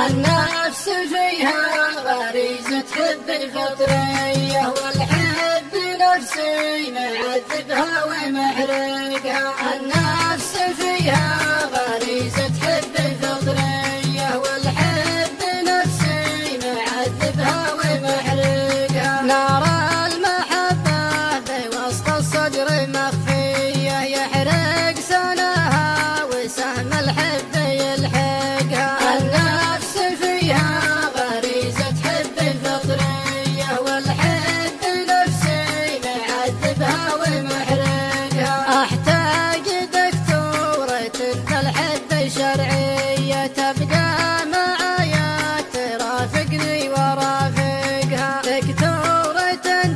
النفس فيها غريزة حب فطرية، والحب نفسي معذبها ومحرقها. النفس فيها غريزة حب فطرية، والحب نفسي معذبها ومحرقها. نار المحبة بوسط الصدر مخفية، يحرق سناها وسهم الحب يلحقها. النفس فيها غريزة حب فطرية، والحب نفسي معذبها ومحرقها. احتاج دكتورة بالحب شرعية، تبقى معايا ترافقني ورافقها. دكتورة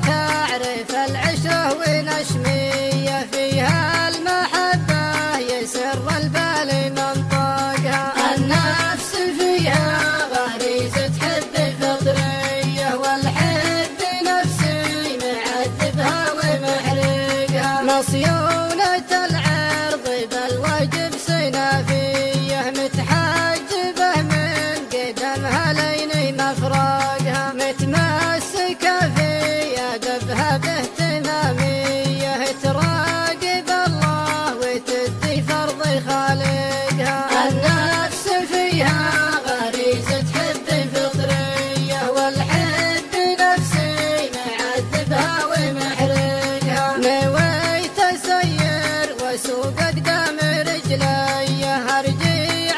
تعرف العشرة ونشمية، فيها المحبة يسر البال منطقها. النفس فيها غريزة حب فطرية، والحب نفسي معذبها ومحرقها. مصيونة العرض بالواجب سنافية، متحجبة من قدمها لين مفرقها. متمسكة في أدبها باهتمامية، تراقب الله وتدي فرض خالقها. النفس فيها غريزة حب فطرية، والحب نفسي معذبها ومحرقها. نويت أسير واسوق قدام رجلي، أرجع